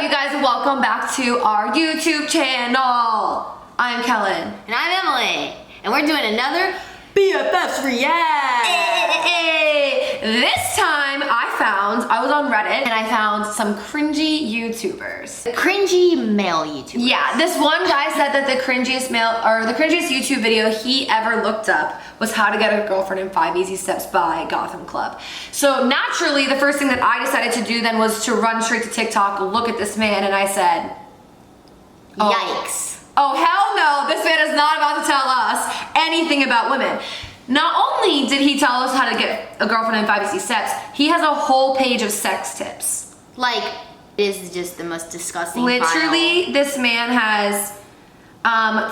you guys? Welcome back to our YouTube channel. I'm Kellen. And I'm Emily. And we're doing another BFFS React. This time I was on Reddit and I found some cringy YouTubers. Cringy male YouTubers. Yeah, this one guy said that the cringiest YouTube video he ever looked up was how to get a girlfriend in 5 Easy Steps by Gotham Club. So naturally, the first thing that I decided to do then was to run straight to TikTok, look at this man, and I said, yikes. Oh hell no, this man is not about to tell us anything about women. Not only did he tell us how to get a girlfriend in 5 Easy Steps, he has a whole page of sex tips. Like, it is just the most disgusting Literally, file. this man has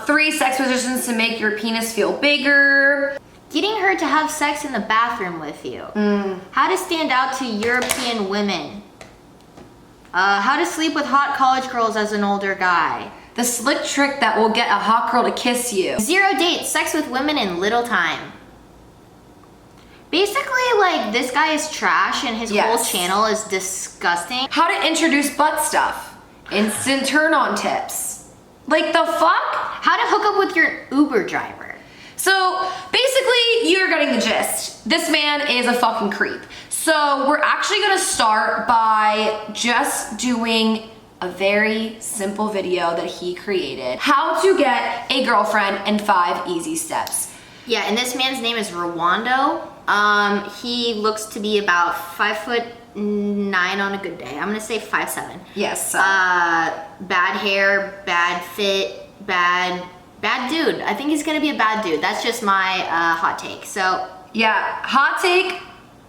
3 sex positions to make your penis feel bigger. Getting her to have sex in the bathroom with you. How to stand out to European women. How to sleep with hot college girls as an older guy. The slick trick that will get a hot girl to kiss you. 0 dates, sex with women in little time. Basically, like, this guy is trash and his whole channel is disgusting. How to introduce butt stuff. Instant turn-on tips. Like, the fuck? How to hook up with your Uber driver. So, basically, you're getting the gist. This man is a fucking creep. So, we're actually gonna start by just doing a very simple video that he created. How to get a girlfriend in 5 Easy Steps. Yeah, and this man's name is Rwando. He looks to be about 5'9" on a good day. I'm gonna say 5'7". Yes. Bad hair, bad fit, bad dude. I think he's gonna be a bad dude. That's just my hot take. So yeah, hot take.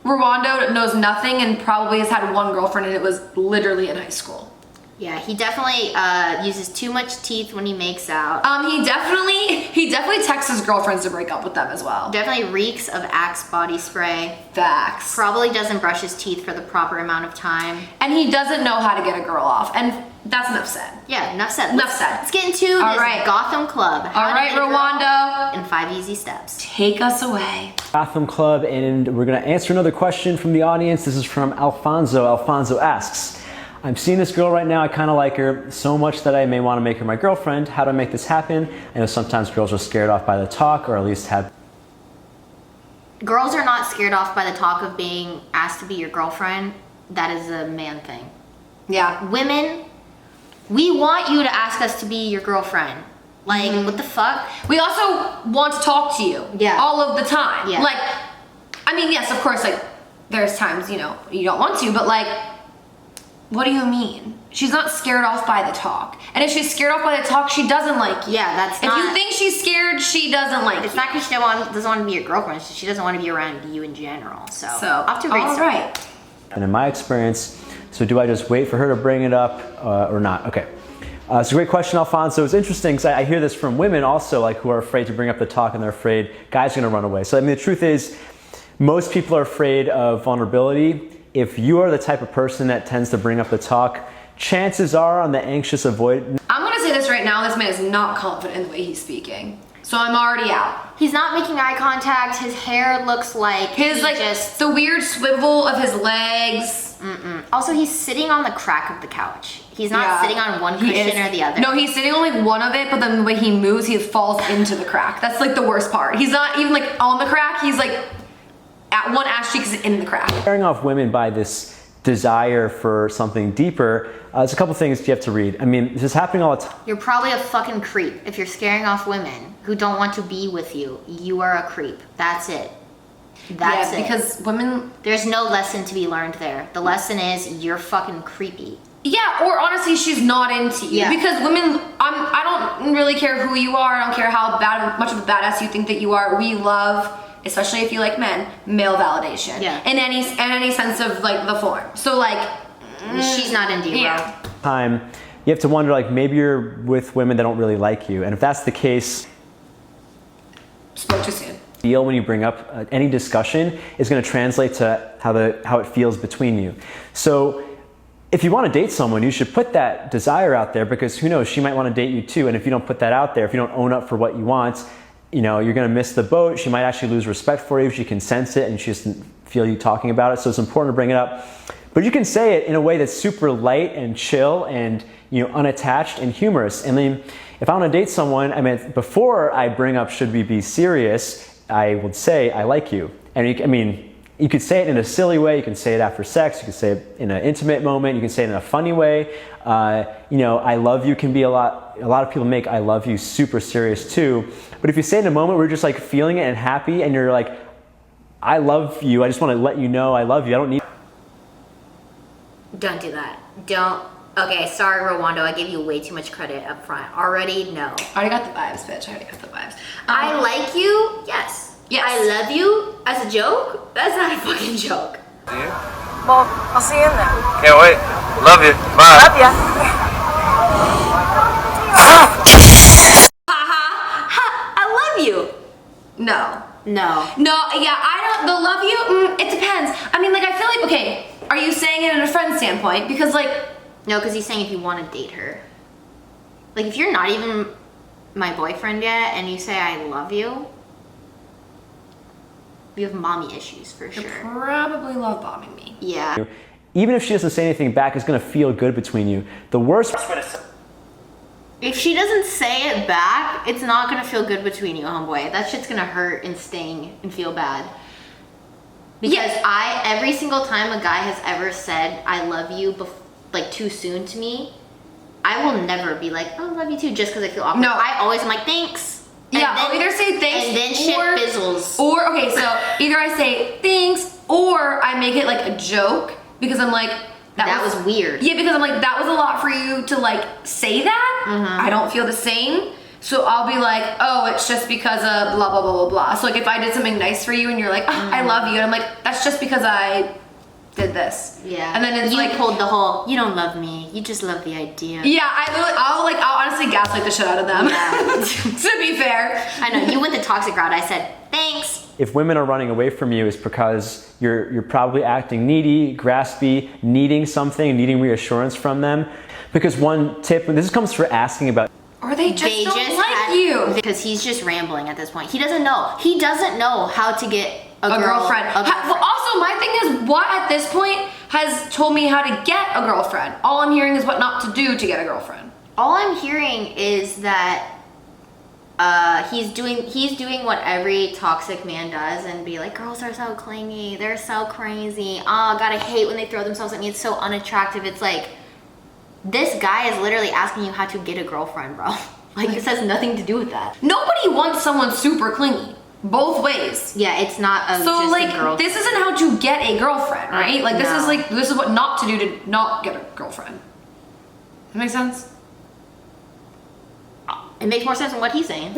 Rwando knows nothing and probably has had one girlfriend and it was literally in high school. Yeah, he definitely uses too much teeth when he makes out. He definitely texts his girlfriends to break up with them as well. Definitely reeks of Axe body spray. Facts. Probably doesn't brush his teeth for the proper amount of time. And he doesn't know how to get a girl off. And that's enough said. Yeah, enough said. Enough said. Let's get into this Gotham Club. All right, Rwando. In 5 Easy Steps. Take us away. Gotham Club, and we're gonna answer another question from the audience. This is from Alfonso. Alfonso asks, I'm seeing this girl right now, I kind of like her so much that I may want to make her my girlfriend. How do I make this happen? I know sometimes girls are scared off by the talk, or at least have... Girls are not scared off by the talk of being asked to be your girlfriend. That is a man thing. Yeah. Women, we want you to ask us to be your girlfriend. Like, what the fuck? We also want to talk to you. Yeah. All of the time. Yeah. Like, I mean, yes, of course, like, there's times, you know, you don't want to, but like, what do you mean? She's not scared off by the talk. And if she's scared off by the talk, she doesn't like you. Yeah, that's If not... you think she's scared, she doesn't like you. It's not because she doesn't want to be your girlfriend. She doesn't want to be around you in general. So off to a great start. All right. And in my experience, so do I just wait for her to bring it up or not? Okay. It's a great question, Alfonso. It's interesting because I hear this from women also, like, who are afraid to bring up the talk and they're afraid guys are going to run away. So, I mean, the truth is, most people are afraid of vulnerability. If you are the type of person that tends to bring up the talk, chances are on the anxious avoid. I'm gonna say this right now, this man is not confident in the way he's speaking. So I'm already out. He's not making eye contact. His hair looks like the weird swivel of his legs. Also, he's sitting on the crack of the couch. He's not sitting on one cushion or the other. No, he's sitting on like one of it, but then the way he moves, he falls into the crack. That's like the worst part. He's not even like on the crack, he's like at one ass cheek is in the crack. Scaring off women by this desire for something deeper, there's a couple things you have to read. I mean, this is happening all the time. You're probably a fucking creep if you're scaring off women who don't want to be with you. You are a creep. That's it. That's it. Because women... There's no lesson to be learned there. The lesson is you're fucking creepy. Yeah, or honestly, she's not into you. Yeah. Because women, I don't really care who you are. I don't care how much of a badass you think that you are. We love, especially if you like men, male validation. Yeah. In any sense of like the form. So like... She's not into you, yeah. Time, you have to wonder, like, maybe you're with women that don't really like you. And if that's the case... Spoke too soon. Feel when you bring up any discussion is going to translate to how it feels between you. So if you want to date someone, you should put that desire out there, because who knows, she might want to date you too. And if you don't put that out there, if you don't own up for what you want, you know, you're going to miss the boat. She might actually lose respect for you. She can sense it and she doesn't feel you talking about it. So it's important to bring it up. But you can say it in a way that's super light and chill and, you know, unattached and humorous. I mean, if I want to date someone, I mean, before I bring up should we be serious, I would say I like you. And I mean, you could say it in a silly way. You can say it after sex. You can say it in an intimate moment. You can say it in a funny way. You know, I love you can be a lot of people make I love you super serious too. But if you say it in a moment where you're just like feeling it and happy and you're like, I love you. I just want to let you know I love you. I don't need. Don't do that. Don't. Okay, sorry, Rwando. I gave you way too much credit up front. Already, no. I already got the vibes, bitch. I already got the vibes. I like you. Yes. Yes. I love you as a joke. That's not a fucking joke. See you. Well, I'll see you in there. Can't wait. Love you. Bye. Love ya. I love you. No. No. No, yeah, I don't, the love you, it depends. I mean, like, I feel like, okay, are you saying it in a friend standpoint? Because, like... No, because he's saying if you want to date her. Like, if you're not even my boyfriend yet and you say I love you, you have mommy issues for sure. You're probably love bombing me. Yeah. Even if she doesn't say anything back, it's going to feel good between you. The worst. If she doesn't say it back, it's not gonna feel good between you, homeboy. That shit's gonna hurt and sting and feel bad. Because every single time a guy has ever said I love you, like too soon to me, I will never be like, oh, I love you too, just because I feel awkward. No. I always am like, thanks. And Yeah, then, I'll either say thanks and then shit fizzles. Or, okay, so either I say thanks or I make it like a joke because I'm like, that was weird. Yeah, because I'm like, that was a lot for you to like say that. I don't feel the same. So I'll be like, oh, it's just because of blah, blah, blah, blah, blah. So like if I did something nice for you and you're like, oh, I love you. And I'm like, that's just because I did this. Yeah. And then it's you like, pulled the whole, you don't love me, you just love the idea. yeah, I'll honestly gaslight the shit out of them. Yeah. To be fair. I know, you went the toxic route. I said, thanks. If women are running away from you, it's because you're probably acting needy, graspy, needing something, needing reassurance from them. Because one tip, and this comes for asking about. Or they just don't like you. Because he's just rambling at this point. He doesn't know. He doesn't know how to get a girlfriend. Well, also, my thing is, what at this point has told me how to get a girlfriend? All I'm hearing is what not to do to get a girlfriend. All I'm hearing is that he's doing what every toxic man does and be like, girls are so clingy, they're so crazy. Oh, God, I hate when they throw themselves at me. It's so unattractive. It's like, this guy is literally asking you how to get a girlfriend, bro. Like, this has nothing to do with that. Nobody wants someone super clingy. Both ways. Yeah, it's not So just like, a girl. this isn't how to get a girlfriend, right? Like No. this is what not to do to not get a girlfriend. That makes sense? It makes more sense than what he's saying.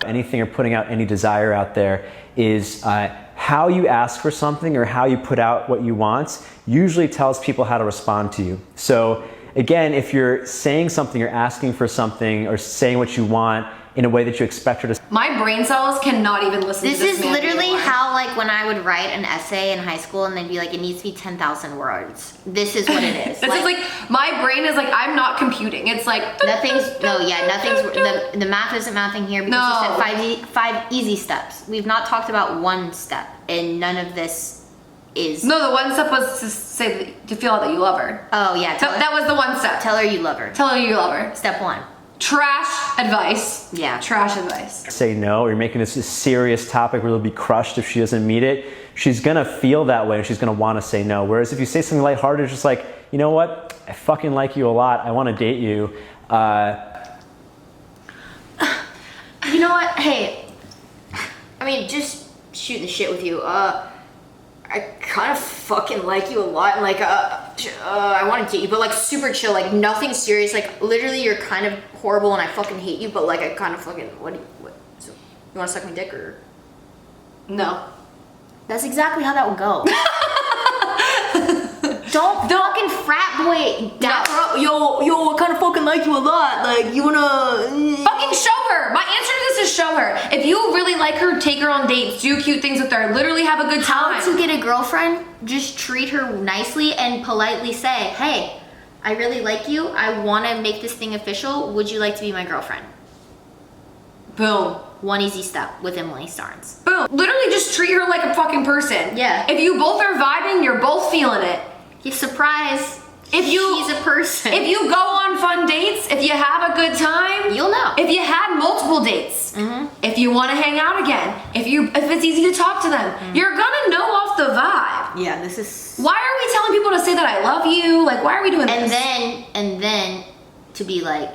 Anything or putting out any desire out there is how you ask for something or how you put out what you want usually tells people how to respond to you. So again, if you're saying something or asking for something or saying what you want in a way that you expect her to. My brain cells cannot even listen to this This is man literally anymore. how, like, when I would write an essay in high school and they'd be like, it needs to be 10,000 words. This is what it is. This is like, my brain is like, I'm not computing. It's like, nothing's the math isn't mathing here because you said five easy steps. We've not talked about one step, and none of this is. No, the one step was to say, to feel out that you love her. Oh yeah, That was the one step. tell her you love her. Tell her you love her. Step one. Trash advice. Yeah. Trash advice. Say no, or you're making this a serious topic where you'll be crushed if she doesn't meet it, she's gonna feel that way and she's gonna wanna say no. Whereas if you say something lighthearted, it's just like, you know what? I fucking like you a lot. I wanna date you. You know what? Hey, I mean, just shoot the shit with you. I kind of fucking like you a lot, and like, I want to date you, but like super chill, like nothing serious. Like literally, you're kind of horrible, and I fucking hate you. But like, I kind of fucking so, you want to suck my dick or? No. That's exactly how that would go. Don't fucking frat boy. Yo, I kind of fucking like you a lot. Like, you wanna Fucking show her. My answer to this is show her. If you really like her, take her on dates, do cute things with her, literally have a good time. How to get a girlfriend? Just treat her nicely and politely say, hey, I really like you. I want to make this thing official. Would you like to be my girlfriend? Boom. One easy step with Emily Starnes. Boom. Literally just treat her like a fucking person. Yeah. If you both are vibing, you're both feeling it. You surprise. If she's a person. If you go on fun dates, if you have a good time, you'll know. If you had multiple dates, if you want to hang out again, if it's easy to talk to them, you're gonna know off the vibe. Yeah, this is. Why are we telling people to say that I love you? Like, why are we doing this? And then to be like,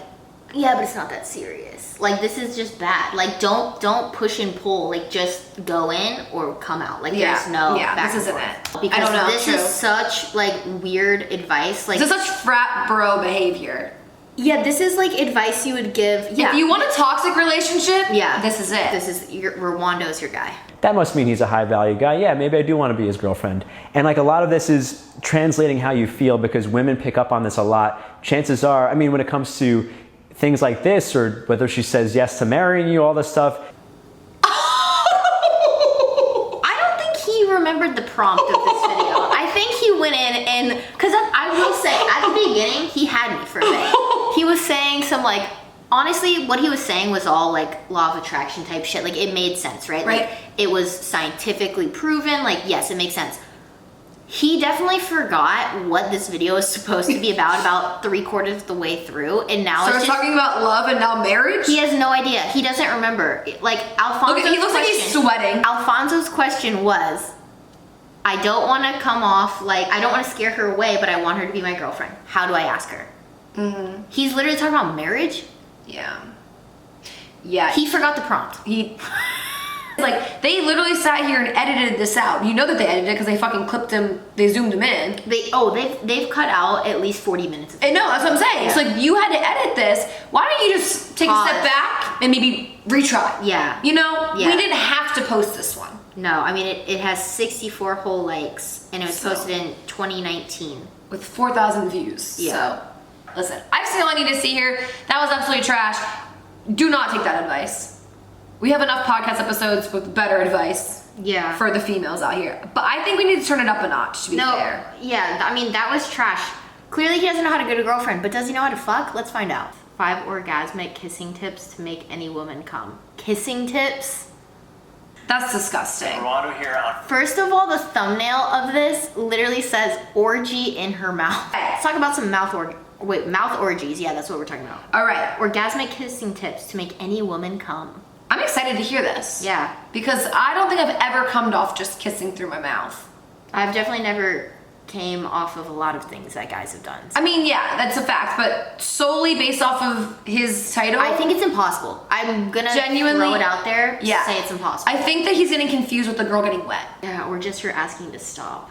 yeah, but it's not that serious. Like, this is just bad. Like, don't push and pull. Like, just go in or come out. Like, there's no back this and isn't forth. it. Because I don't know. this is such like weird advice. Like, this is such frat bro behavior. yeah, this is like advice you would give. Yeah, If you want a toxic relationship, this is it. This is Rwando's your guy. That must mean he's a high value guy. Yeah, maybe I do want to be his girlfriend. And like a lot of this is translating how you feel because women pick up on this a lot. Chances are, I mean, when it comes to things like this or whether she says yes to marrying you, all this stuff. I don't think he remembered the prompt of this video. I think he went in and, because I will say, at the beginning, he had me for a bit. He was saying some like, honestly, what he was saying was all like law of attraction type shit. Like it made sense, right? Right. Like it was scientifically proven. Like, yes, it makes sense. He definitely forgot what this video is supposed to be about 3/4 of the way through. And now So it's we're just, talking about love and now marriage? he has no idea. He doesn't remember. Like Alfonso's Look, he looks like he's sweating. Alfonso's question was, I don't want to come off like, I don't want to scare her away, but I want her to be my girlfriend. How do I ask her? He's literally talking about marriage. Yeah. Yeah. He forgot the prompt. Like, they literally sat here and edited this out. You know that they edited it because they fucking clipped him, they zoomed him in. They've cut out at least 40 minutes of And no, that's what I'm saying. Yeah. So like, you had to edit this. Why don't you just take Pause. a step back and maybe retry? Yeah. You know, Yeah. we didn't have to post this one. No, I mean, it has 64 whole likes, and it was posted in 2019. With 4,000 views. Yeah. So, listen, I've seen all I need to see here. That was absolutely trash. Do not take that advice. We have enough podcast episodes with better advice Yeah. for the females out here. But I think we need to turn it up a notch, to be fair. Yeah, I mean, that was trash. Clearly he doesn't know how to get a girlfriend, but does he know how to fuck? Let's find out. 5 orgasmic kissing tips to make any woman come. Kissing tips? That's disgusting. First of all, the thumbnail of this literally says orgy in her mouth. Let's talk about some mouth orgies. Yeah, that's what we're talking about. All right. Orgasmic kissing tips to make any woman come. I'm excited to hear this. Yeah. Because I don't think I've ever come off just kissing through my mouth. I've definitely never came off of a lot of things that guys have done. I mean, yeah, that's a fact, but solely based off of his title, I think it's impossible. I'm gonna Genuinely, throw it out there to yeah. say it's impossible. I think that he's getting confused with the girl getting wet. Yeah, or just you're asking to stop.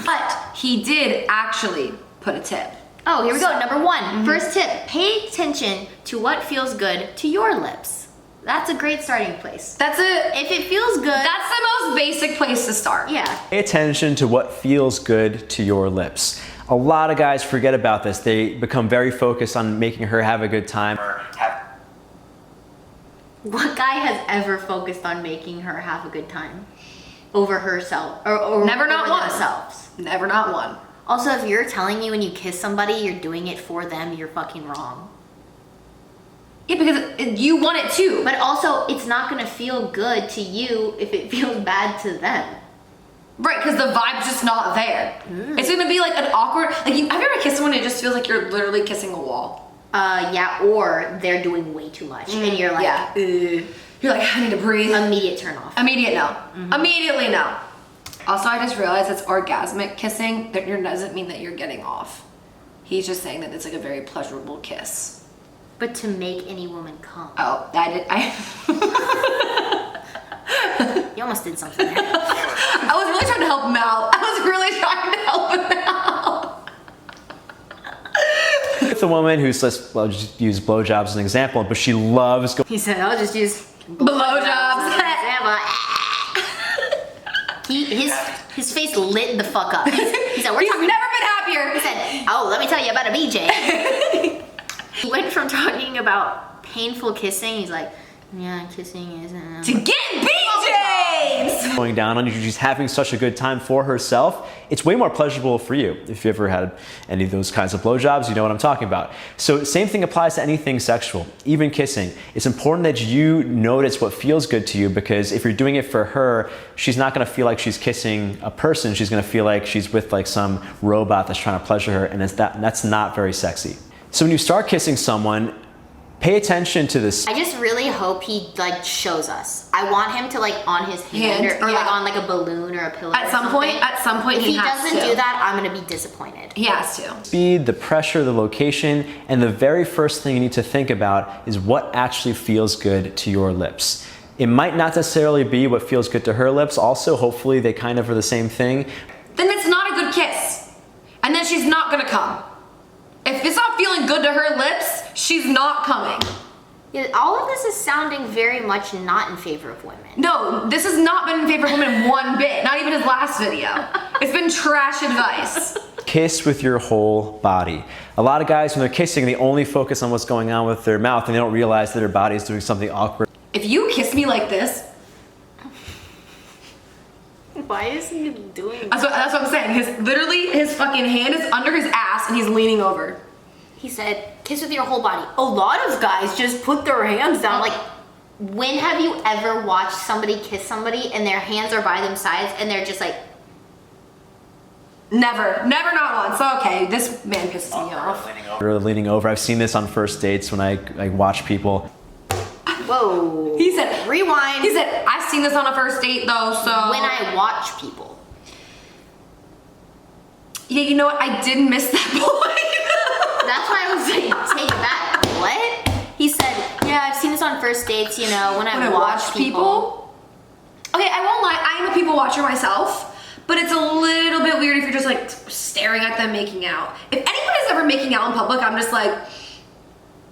But he did actually put a tip. Oh, here we go. Number 1, first tip, pay attention to what feels good to your lips. That's a great starting place. If it feels good. That's the most basic place to start. Yeah. Pay attention to what feels good to your lips. A lot of guys forget about this. They become very focused on making her have a good time. What guy has ever focused on making her have a good time over herself or Never not over one. themselves? Never not one. Also, if you're telling you when you kiss somebody you're doing it for them, you're fucking wrong. Yeah, because you want it too. But also, it's not gonna feel good to you if it feels bad to them. Right, because the vibe's just not there. It's gonna be like an awkward, like, have you ever kissed someone and it just feels like you're literally kissing a wall? Yeah, or they're doing way too much and you're like, Yeah. You're like, I need to breathe. immediate turn off. Immediate no. Immediately no. Also, I just realized it's orgasmic kissing. That doesn't mean that you're getting off. He's just saying that it's like a very pleasurable kiss. But to make any woman come. Oh, You almost did something there. I was really trying to help him out. I was really trying to help him out. It's a woman who's, well, just use blowjobs as an example, but she loves He said, I'll just use Blowjobs. His face lit the fuck up. He said, He's never been happier. He said, oh, let me tell you about a BJ. He went from talking about painful kissing, he's like, yeah, kissing isn't. To get BJs! going down on you, she's having such a good time for herself, it's way more pleasurable for you. If you ever had any of those kinds of blowjobs, you know what I'm talking about. So same thing applies to anything sexual, even kissing. It's important that you notice what feels good to you, because if you're doing it for her, she's not gonna feel like she's kissing a person, she's gonna feel like she's with like some robot that's trying to pleasure her, and that's not very sexy. So when you start kissing someone, pay attention to this. I just really hope he like shows us. I want him to like on his hand or like on like a balloon or a pillow. At some point, if he has doesn't to. do that, I'm gonna be disappointed. He has to. Speed, the pressure, the location, and the very first thing you need to think about is what actually feels good to your lips. It might not necessarily be what feels good to her lips. Also, hopefully they kind of are the same thing. Then it's not a good kiss. And then she's not gonna come. If it's not feeling good to her lips, she's not coming. Yeah, all of this is sounding very much not in favor of women. No, this has not been in favor of women one bit. Not even his last video. It's been trash advice. Kiss with your whole body. A lot of guys, when they're kissing, they only focus on what's going on with their mouth and they don't realize that their body is doing something awkward. If you kiss me like this, Why is he doing that's what I'm saying. His fucking hand is under his ass and he's leaning over. He said, kiss with your whole body. A lot of guys just put their hands down. Like, when have you ever watched somebody kiss somebody and their hands are by them sides and they're just like... Never, not once. Okay, this man pisses me off. Leaning over. I've seen this on first dates when I watch people. Whoa. He said, rewind. He said, I've seen this on a first date though, so. When I watch people. Yeah, you know what? I did miss that point. That's why I was like, take it back. What? He said, yeah, I've seen this on first dates, you know, when I watch people. Okay, I won't lie, I am a people watcher myself, but it's a little bit weird if you're just like staring at them making out. If anybody's ever making out in public, I'm just like,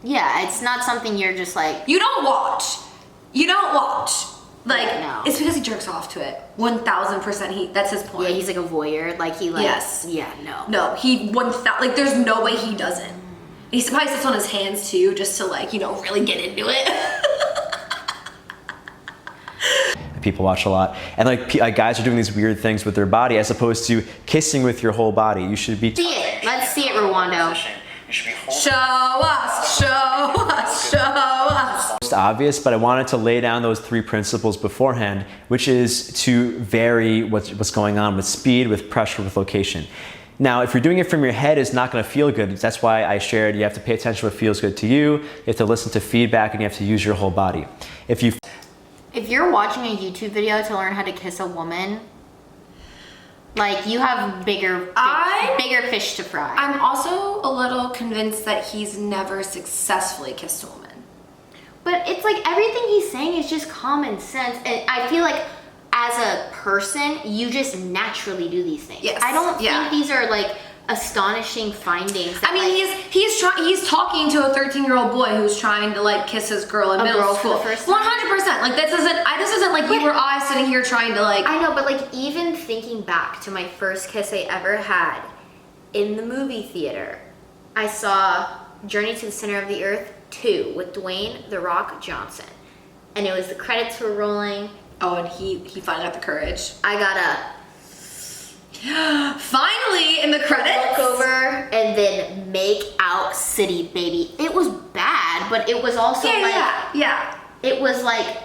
yeah, it's not something you're just like... You don't watch. Like, no. It's because he jerks off to it. 1000% that's his point. Yeah, he's like a voyeur. Like, he like... Yes. Yeah, no. No, like, there's no way he doesn't. He probably sits on his hands too, just to like, really get into it. People watch a lot, and like guys are doing these weird things with their body as opposed to kissing with your whole body. You should be... See it. Let's see it, Rwando. Show us. Most obvious, but I wanted to lay down those 3 principles beforehand, which is to vary what's going on with speed, with pressure, with location. Now, if you're doing it from your head, it's not going to feel good. That's why I shared you have to pay attention to what feels good to you. You have to listen to feedback, and you have to use your whole body. If you're watching a YouTube video to learn how to kiss a woman, like, you have bigger fish to fry. I'm also a little convinced that he's never successfully kissed a woman. But it's like everything he's saying is just common sense. And I feel like as a person, you just naturally do these things. Yes. I don't think these are like astonishing findings. I mean, he's talking to a 13-year-old boy who's trying to like kiss his girl in middle school. 100%. Like this isn't like you or I sitting here trying to like. I know, but like even thinking back to my first kiss I ever had in the movie theater, I saw Journey to the Center of the Earth 2 with Dwayne "The Rock" Johnson, and it was the credits were rolling. Oh, and he finally got the courage. I got a finally in the credits. look over and then make out city, baby. It was bad, but it was also yeah. It was like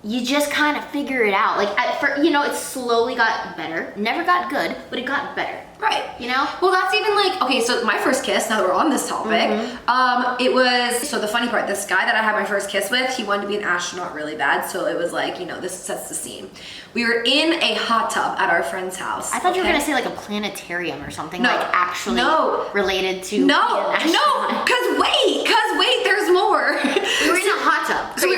you just kind of figure it out. Like it slowly got better. Never got good, but it got better. Right. Well, that's even like, okay, so my first kiss, now that we're on this topic, it was, so the funny part, this guy that I had my first kiss with, he wanted to be an astronaut really bad, so it was like, this sets the scene. We were in a hot tub at our friend's house. I thought you were gonna say like a planetarium or something, No. like actually related to No, cause wait, there's more. We were in a hot tub. We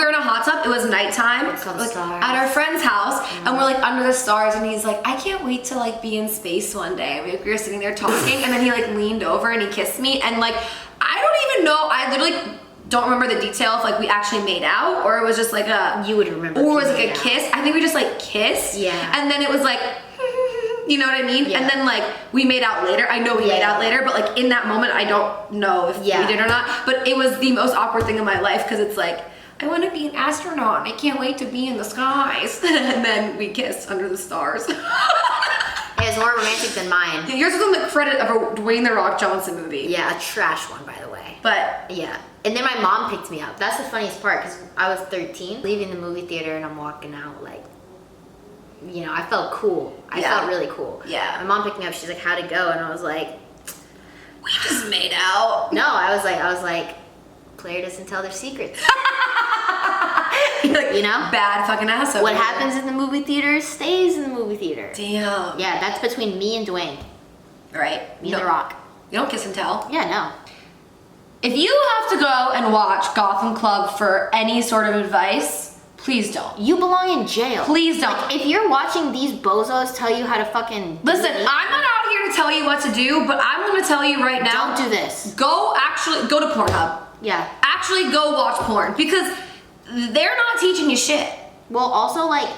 were in a hot tub. It was nighttime at our friend's house, and we're like under the stars, and he's like, I can't wait to like be in space one day. We were sitting there talking, and then he like leaned over and he kissed me, and like I don't even know. I literally don't remember the detail if like we actually made out or it was just like a. You would remember. Or it was like a kiss. I think we just like kissed. Yeah. And then it was like. You know what I mean? Yeah. And then like we made out later. I know we made out later, but like in that moment, I don't know if we did or not. But it was the most awkward thing in my life because it's like I want to be an astronaut. I can't wait to be in the skies. And then we kiss under the stars. It's more romantic than mine. Yours was on the credit of a Dwayne The Rock Johnson movie. Yeah, a trash one, by the way. But Yeah. And then my mom picked me up. That's the funniest part, because I was 13, leaving the movie theater, and I'm walking out like, you know, I felt cool. I Yeah. felt really cool. Yeah. My mom picked me up. She's like, how'd it go? And I was like, we just made out. no, I was like, player doesn't tell their secrets. Like, You know? bad fucking ass. What happens in the movie theater stays in the movie theater. Damn. Yeah, that's between me and Dwayne. Right. Me and The Rock. You don't kiss and tell. Yeah, no. If you have to go and watch Gotham Club for any sort of advice, please don't. You belong in jail. Please don't. Like, if you're watching these bozos tell you how to fucking Listen, do it, I'm not out here to tell you what to do, but I'm gonna tell you right now. don't do this. Go to Pornhub. Yeah. Actually go watch porn because they're not teaching you shit. Well, also, like,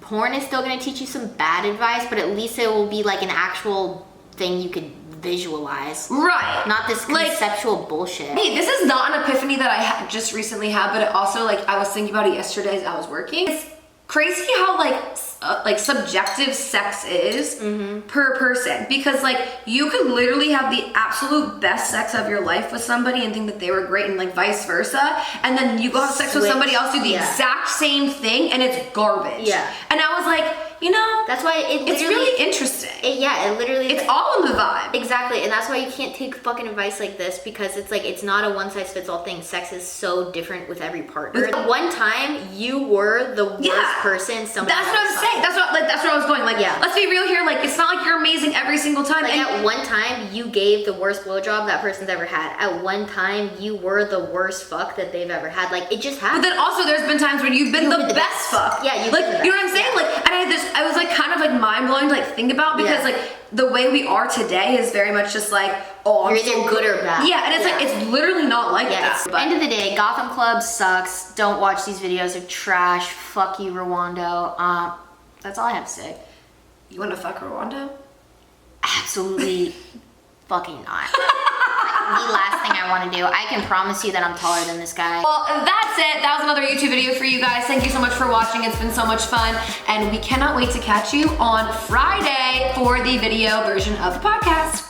porn is still gonna teach you some bad advice, but at least it will be like an actual thing you could visualize. Right. Not this Like, conceptual bullshit. hey, this is not an epiphany that I just recently had, but it also, like, I was thinking about it yesterday as I was working. It's crazy how, like subjective sex is per person, because, like, you could literally have the absolute best sex of your life with somebody and think that they were great, and, like, vice versa, and then you go have sex with Switch. somebody else, do the Yeah. exact same thing, and it's garbage. Yeah. And I was like, you know, That's why it it's literally, really interesting. it literally, It's all in the vibe. exactly, and that's why you can't take fucking advice like this, because it's like, it's not a one size fits all thing. Sex is so different with every partner. With- One time you were the worst Yeah. person somebody That's what I'm else saying. That's where I was going. Like, Yeah. let's be real here. Like, it's not like you're amazing every single time. Like, And at one time, you gave the worst blowjob that person's ever had. At one time, you were the worst fuck that they've ever had. Like, it just but happened. then also, there's been times when you've been the best fuck. Yeah, you've like, been the you know what best. I'm saying? Yeah. Like, and I was like kind of like mind blowing to like think about, because Yeah. like the way we are today is very much just like, oh, I'm You're either so good or bad. Yeah, and it's like Yeah. it's literally not like Yeah, that. it's But end of the day, Gotham Club sucks. Don't watch these videos. They're trash. Fuck you, Rwando. That's all I have to say. you want to fuck Rwanda? Absolutely fucking not. The last thing I want to do. I can promise you that I'm taller than this guy. Well, that's it. That was another YouTube video for you guys. Thank you so much for watching. It's been so much fun, and we cannot wait to catch you on Friday for the video version of the podcast.